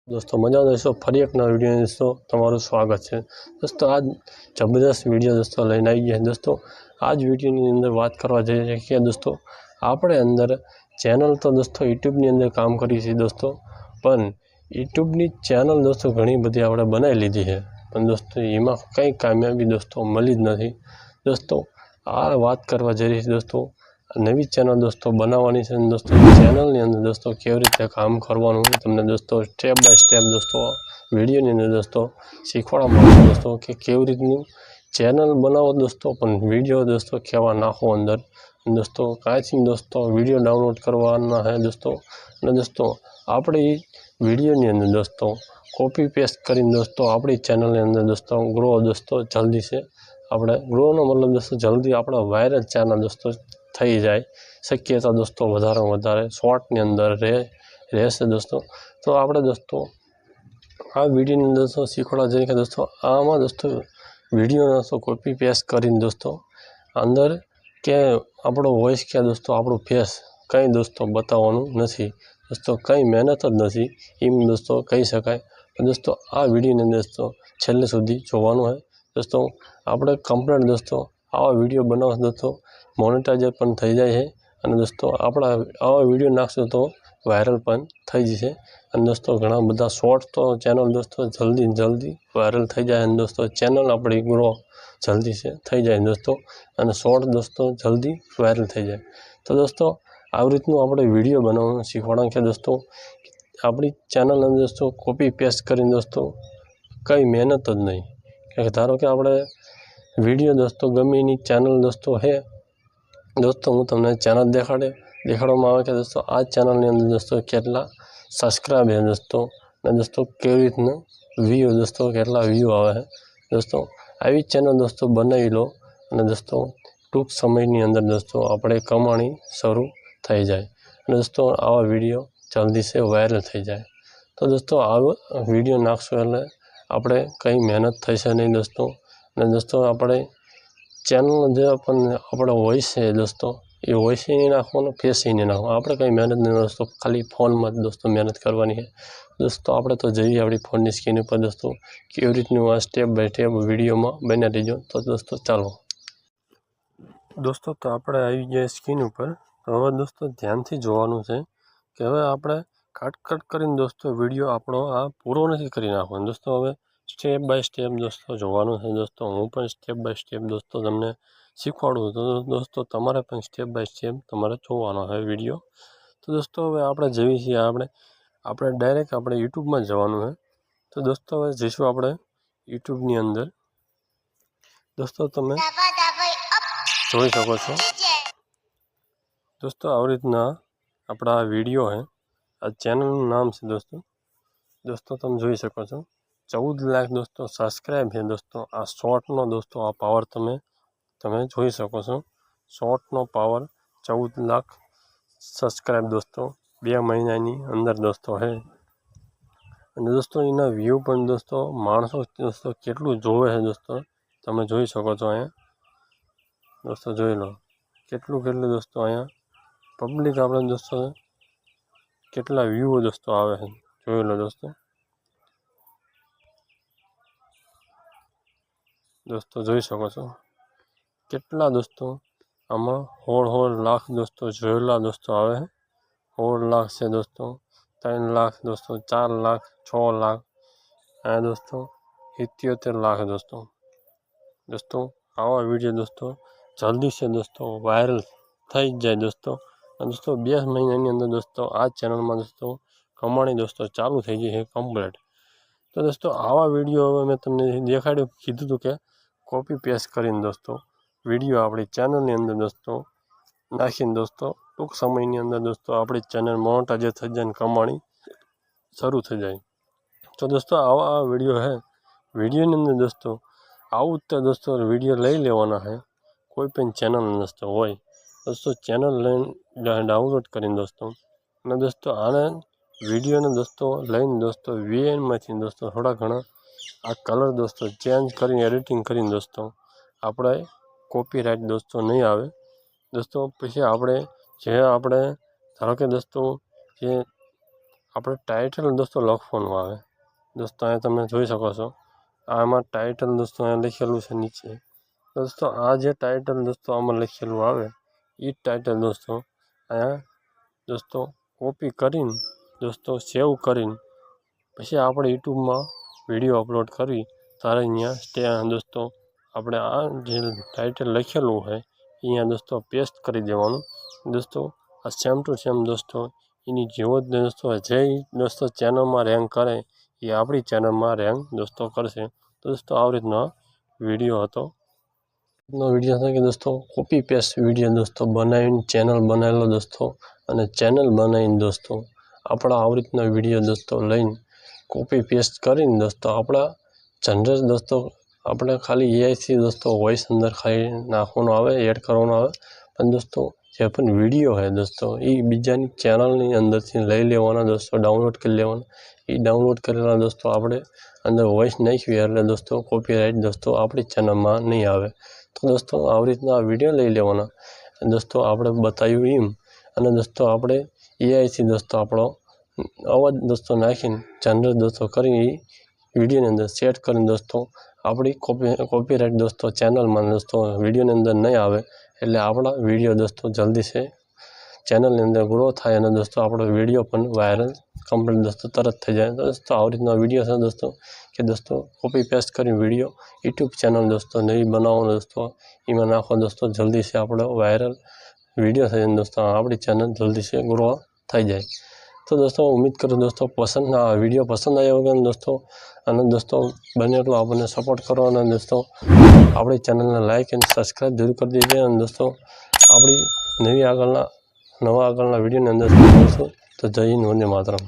दोस्तों मजा दोस्तों फरी एक नवा वीडियो दोस्तों तमारू स्वागत है। दोस्तों आज जबरदस्त वीडियो दोस्तों लईने आई है। दोस्तों आज वीडियो नी अंदर बात करवा जई रही है दोस्तों आपणे अंदर चेनल तो दोस्तों यूट्यूब नी अंदर काम करी छे दोस्तों, पण यूट्यूब नी चेनल दोस्तों घणी बधी आपणे बनावी लीधी है, पण दोस्तों एमां कई कामयाबी दोस्तों मळी ज नथी। दोस्तों आ बात करवा जई रही है दोस्तों नवी चेनल दोस्तों बनावानी छे। दोस्तों चेनल नी अंदर दोस्तों केवी रीते काम करवानुं तमने दोस्तों स्टेप बाय स्टेप दोस्तों वीडियो नी अंदर दोस्तों शीखवाडवामां आवशे दोस्तों कि केवी रीतनुं चेनल बनावो दोस्तों, पण वीडियो दोस्तों केवा नाखो अंदर दोस्तों कांईथी दोस्तों वीडियो डाउनलॉड करवाना है दोस्तों। अने दोस्तों आपणी वीडियो नी अंदर दोस्तों कॉपी पेस्ट करीने दोस्तों आपणी चेनल नी अंदर दोस्तों ग्रो दोस्तों जल्दी से आपणे ग्रो नो मतलब दोस्तों जल्दी आपणा वायरल चेनल दोस्तों थई जाए शक्यता दोस्तों वधारे वधारे शॉर्ट नी अंदर रहेशे दोस्तों। तो आपणे दोस्तों आ वीडियो नी अंदर दोस्तों शीखवाडवा जई रह्या दोस्तों आमां दोस्तों वीडियो दोस्तों कॉपी पेस्ट करीने दोस्तों अंदर के आपणो वॉइस के दोस्तों आपणो फेस कई दोस्तों बताववानुं नथी दोस्तों, कई मेहनत ज नथी एम दोस्तों कही शकाय। दोस्तों आ वीडियो ने दोस्तों छेल्ले सुधी जोवानुं है दोस्तों। आपणे कम्प्लीट दोस्तों आवा वीडियो बनावो दोस्तों मोनेटाइजर पण थई जाय छे अने दोस्तों आपणा आवा वीडियो नाखशो तो वायरल पण थई जशे। अने दोस्तों घणा बधा शॉर्ट तो चेनल दोस्तों जल्दी जल्दी वायरल थई जाए अने दोस्तों चेनल आपणी ग्रो जल्दी से थई जाए दोस्तों अने शॉर्ट दोस्तों जल्दी वायरल थई जाए। तो दोस्तों આવી રીતનું આપણે वीडियो बनावવાનું શીખવાડવાનું છે दोस्तों। આપણી ચેનલ અંદર दोस्तों कॉपी पेस्ट કરીને दोस्तों कई मेहनत ज नहीं कि धारो कि આપણે वीडियो दोस्तों गमे एनी चेनल दोस्तों है दोस्तों हूँ तमने चेनल देखाड़वामां आवे कि दोस्तों आ चेनल नी अंदर दोस्तों केटला सब्सक्राइब है दोस्तों ने दोस्तों केवी रीतना व्यू दोस्तों केटला व्यू आवे है दोस्तों। आई चेनल दोस्तों बनावी लो अने दोस्तों टूंक समयनी अंदर दोस्तों आपणे कमाणी शरू थई जाए अने दोस्तों आवा वीडियो जल्दी से वायरल थई जाए। तो दोस्तों आवा वीडियो नाखशो एटले आपणे कई मेहनत थशे नहीं दोस्तों। अने दोस्तों आपणे चेनल जो आपणो वॉइस है दोस्तों ये वॉइस ही नहीं नाखवानो फेस ही नहीं नाखवानो आपणे कई मेहनत नहीं दोस्तों खाली फोन में दोस्तों मेहनत करवानी है दोस्तों। आपणे तो जोईए आपणी फोन की स्क्रीन पर दोस्तों केवी रीतनुं आ स्टेप बाय स्टेप वीडियो में बने रहीजो। तो दोस्तों चालो दोस्तों तो आपणे आई गया स्क्रीन पर। तो हवे दोस्तों ध्यान थी जोवानुं छे कि हवे आपणे कट करीने दोस्तों वीडियो आपणो आ पूरो नहीं करी नाखवानो दोस्तों। हवे स्टेप बाय स्टेप दोस्तों जोवानुं छे दोस्तों। हूँ पण स्टेप बाय स्टेप दोस्तों तमने शीखवाडुं तो दोस्तों तमारे पण स्टेप बाय स्टेप तमारे जोवानो है वीडियो। तो दोस्तों हवे आपणे जोईए छीए आपणे डायरेक्ट आपणे यूट्यूब में जवानुं है। तो दोस्तों हवे जईशुं आपणे यूट्यूब नी अंदर दोस्तों तमे जोई शको छो दोस्तों आ रीतना आपणा वीडियो है आ चेनल नाम से दोस्तों तुम जोई शको छो 14 लाख दोस्तों सब्सक्राइब है दोस्तों। आ शॉर्ट नो दोस्तों आ पावर तमे जोई शको छो। शॉर्ट नो पावर 14 लाख सब्सक्राइब दोस्तों 2 महीनानी अंदर दोस्तों है। अने दोस्तों इना व्यू पण दोस्तों माणसों दोस्तों केटलुं जोवे है दोस्तों तमे जोई शको छो। अहींया दोस्तों जोई लो केटलुं दोस्तों अहींया पब्लिक आपणे दोस्तों केटला व्यू दोस्तों आवे है जोई लो दोस्तों जोई शको छो केटला दोस्तों आमा 16 लाख दोस्तों जोयेला दोस्तों आवे है। 16 लाख से दोस्तों 3 लाख दोस्तों 4 लाख 6 लाख है दोस्तों 77 लाख दोस्तों आवा वीडियो दोस्तों जल्दी से दोस्तों वायरल थई जाए दोस्तों। दोस्तों 2 महीना अंदर दोस्तों आ चेनल में दोस्तों कमाणी दोस्तों चालू थई गई है कम्प्लीट। तो दोस्तों आवा वीडियो हवे मैं तमने देखाड्युं कीधुं हतुं कि कॉपी पेस्ट करीने दोस्तों वीडियो आपणी चेनल नी अंदर दोस्तों नाखीने दोस्तों टूंक समयनी अंदर दोस्तों आपणी चेनल मोनेटाइज थई जाए कमाणी शरू थई जाए। तो दोस्तों आवा वीडियो है वीडियो नी अंदर दोस्तों आवुं तो दोस्तों वीडियो लई लेवाना है कोई पण चेनल दोस्तों होय दोस्तों चेनल लईने डाउनलॉड करीने दोस्तों आने वीडियो ने दोस्तों लईने दोस्तों वीएन में दोस्तों थोड़ा घना आ कलर दोस्तों चेन्ज करीने एडिटिंग करीने दोस्तों आपणे कॉपीराइट दोस्तों नहीं आवे दोस्तों। पछी आपणे जे आपणे धारो के दोस्तों जे આપણે ટાઇટલ દોસ્તો લખવાનું આવે દોસ્તો, અહીંયા તમે જોઈ શકો છો આમાં ટાઇટલ દોસ્તો અહીંયા લખેલું છે નીચે દોસ્તો. આ જે ટાઇટલ દોસ્તો આમાં લખેલું આવે એ ટાઇટલ દોસ્તો અહીંયા દોસ્તો કોપી કરીને દોસ્તો સેવ કરીને પછી આપણે યુટ્યુબમાં વિડીયો અપલોડ કરી ત્યારે અહીંયા દોસ્તો આપણે આ જે ટાઇટલ લખેલું હોય અહીંયા દોસ્તો પેસ્ટ કરી દેવાનું દોસ્તો. આ સેમ ટુ સેમ દોસ્તો એની જેવો જ દોસ્તો જે દોસ્તો ચેનલમાં રેન્ક કરે એ આપણી ચેનલમાં રેન્ક દોસ્તો કરશે. દોસ્તો આવી રીતનો વિડીયો હતો કે દોસ્તો કોપી પેસ્ટ વિડીયો દોસ્તો બનાવીને ચેનલ બનાવેલો દોસ્તો, અને ચેનલ બનાવીને દોસ્તો આપણા આવી રીતના વિડીયો દોસ્તો લઈને કોપી પેસ્ટ કરીને દોસ્તો આપણા જનરલ દોસ્તો આપણે ખાલી એઆઈથી દોસ્તો વોઇસ અંદર ખાલી નાખવાનો આવે, એડ કરવાનો આવે. પણ દોસ્તો જે પણ વિડીયો હોય દોસ્તો એ બીજાની ચેનલની અંદરથી લઈ લેવાના દોસ્તો, ડાઉનલોડ કરી લેવાના. એ ડાઉનલોડ કરેલા દોસ્તો આપણે અંદર વોઇસ નાખીએ એટલે દોસ્તો કોપીરાઇટ દોસ્તો આપણી ચેનલમાં નહીં આવે. તો દોસ્તો આવી રીતના વિડીયો લઈ લેવાના દોસ્તો આપણે બતાવ્યું એમ, અને દોસ્તો આપણે એઆઈથી દોસ્તો આપણો અવાજ દોસ્તો નાખીને જનરલ દોસ્તો કરીને એ વિડીયોની અંદર સેટ કરીને દોસ્તો આપણી કોપીરાઇટ દોસ્તો ચેનલમાં દોસ્તો વિડીયોની અંદર નહીં આવે. એટલે આપણા વિડીયો દોસ્તો જલ્દી છે ચેનલની અંદર ગ્રો થાય અને દોસ્તો આપણો વિડીયો પણ વાયરલ કમ્પ્લીટ દોસ્તો તરત થઈ જાય. દોસ્તો આવી રીતના વિડીયો છે દોસ્તો કે દોસ્તો કોપી પેસ્ટ કરીને વિડીયો યુટ્યુબ ચેનલ દોસ્તો નવી બનાવવાનો દોસ્તો એમાં નાખો દોસ્તો જલ્દી છે આપણો વાયરલ વિડીયો થઈ જાય દોસ્તો, આપણી ચેનલ જલ્દી છે ગ્રો થઈ જાય. તો દોસ્તો ઉમ્મીદ કરું દોસ્તો વિડીયો પસંદ આવ્યો કે દોસ્તો, અને દોસ્તો બને એટલો આપણને સપોર્ટ કરો અને દોસ્તો આપણી ચેનલને લાઇક અને સબસ્ક્રાઈબ જરૂર કરી દેજો. અને દોસ્તો આપણી નવા આગળના વિડીયોની અંદર મળશું. તો જય હિન્દ, વંદે માતરમ.